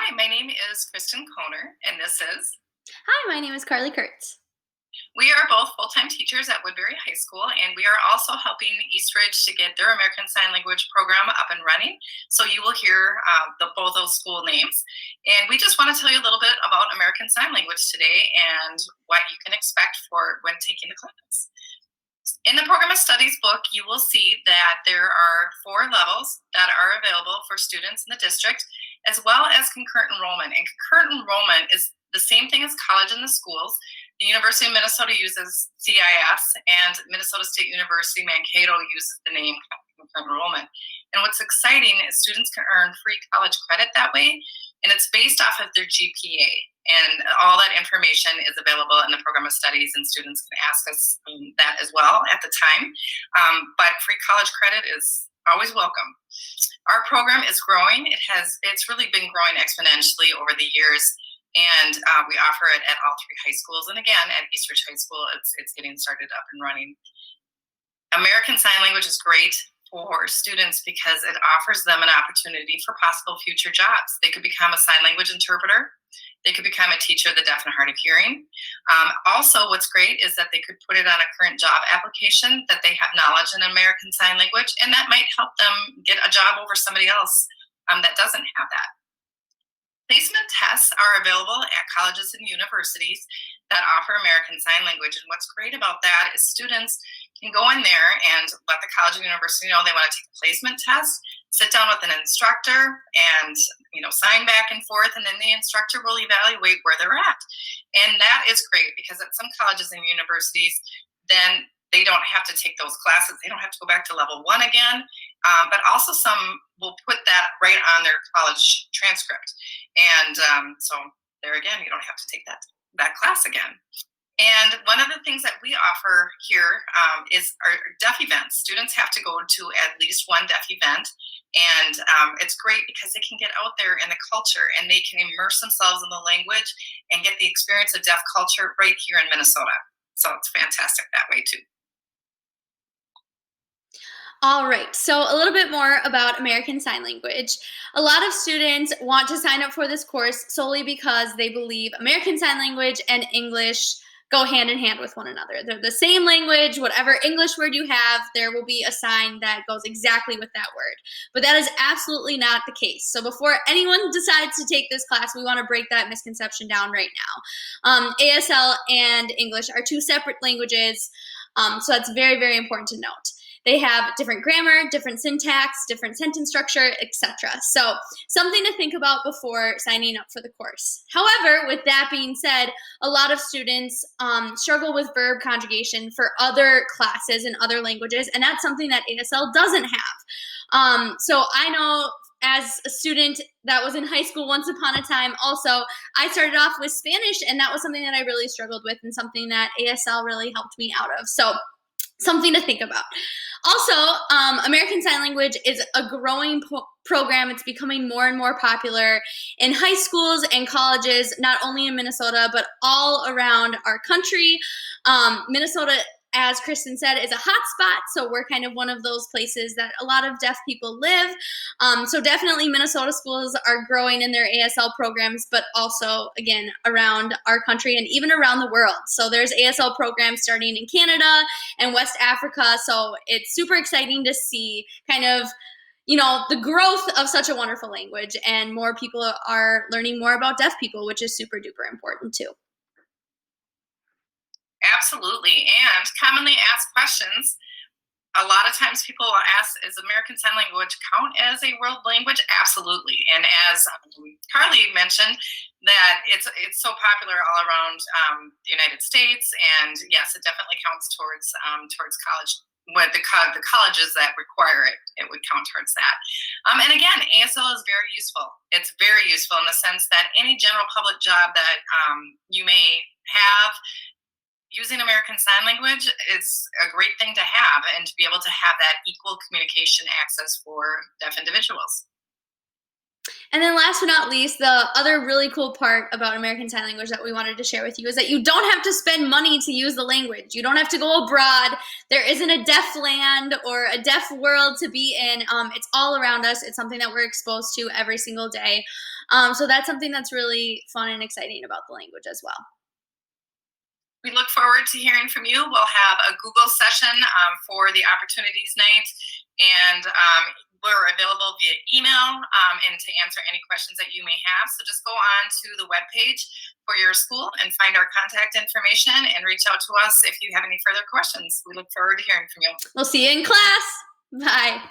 Hi, my name is Kristen Koner, and this is. Hi, my name is Carly Kurtz. We are both full-time teachers at Woodbury High School, and we are also helping Eastridge to get their American Sign Language program up and running. So you will hear both those school names. And we just want to tell you a little bit about American Sign Language today and what you can expect for when taking the class. In the Program of Studies book, you will see that there are 4 levels that are available for students in the district, as well as concurrent enrollment. And concurrent enrollment is the same thing as college in the schools. The University of Minnesota uses CIS, and Minnesota State University Mankato uses the name concurrent enrollment. And what's exciting is students can earn free college credit that way, and it's based off of their GPA. And all that information is available in the Program of Studies, and students can ask us that as well at the time. But free college credit is always welcome. Our program is growing. It's really been growing exponentially over the years. And we offer it at all 3 high schools. And again, at Eastridge High School, it's getting started up and running. American Sign Language is great for students because it offers them an opportunity for possible future jobs. They could become a sign language interpreter. They could become a teacher of the deaf and hard of hearing. Also, what's great is that they could put it on a current job application that they have knowledge in American Sign Language, and that might help them get a job over somebody else that doesn't have that. Placement tests are available at colleges and universities that offer American Sign Language. And what's great about that is students can go in there and let the college and university know they want to take a placement test, sit down with an instructor and sign back and forth, and then the instructor will evaluate where they're at. And that is great because at some colleges and universities, then they don't have to take those classes. They don't have to go back to level 1 again. But also some will put that right on their college transcript. And so there again, you don't have to take that class again. And one of the things that we offer here is our deaf events. Students have to go to at least one deaf event. And it's great because they can get out there in the culture and they can immerse themselves in the language and get the experience of deaf culture right here in Minnesota. So it's fantastic that way too. All right, so a little bit more about American Sign Language. A lot of students want to sign up for this course solely because they believe American Sign Language and English go hand in hand with one another. They're the same language. Whatever English word you have, there will be a sign that goes exactly with that word. But that is absolutely not the case. So before anyone decides to take this class, we want to break that misconception down right now. ASL and English are 2 separate languages, so that's very, very important to note. They have different grammar, different syntax, different sentence structure, etc. So something to think about before signing up for the course. However, with that being said, a lot of students struggle with verb conjugation for other classes in other languages, and that's something that ASL doesn't have. So I know as a student that was in high school once upon a time also, I started off with Spanish, and that was something that I really struggled with and something that ASL really helped me out of. So something to think about. Also, American Sign Language is a growing program. It's becoming more and more popular in high schools and colleges, not only in Minnesota, but all around our country. Minnesota, as Kristen said, is a hot spot, so we're kind of one of those places that a lot of deaf people live. So definitely Minnesota schools are growing in their ASL programs, but also, again, around our country and even around the world. So there's ASL programs starting in Canada and West Africa, so it's super exciting to see kind of the growth of such a wonderful language, and more people are learning more about deaf people, which is super duper important too. Absolutely. And commonly asked questions. A lot of times people ask, is American Sign Language count as a world language? Absolutely. And as Carly mentioned, that it's so popular all around the United States. And yes, it definitely counts towards college. With the colleges that require it, it would count towards that. And again, ASL is very useful. It's very useful in the sense that any general public job that you may have, using American Sign Language is a great thing to have, and to be able to have that equal communication access for deaf individuals. And then last but not least, the other really cool part about American Sign Language that we wanted to share with you is that you don't have to spend money to use the language. You don't have to go abroad. There isn't a deaf land or a deaf world to be in. It's all around us. It's something that we're exposed to every single day. So that's something that's really fun and exciting about the language as well. We look forward to hearing from you. We'll have a Google session for the Opportunities Night, and we're available via email and to answer any questions that you may have. So just go on to the webpage for your school and find our contact information and reach out to us if you have any further questions. We look forward to hearing from you. We'll see you in class. Bye.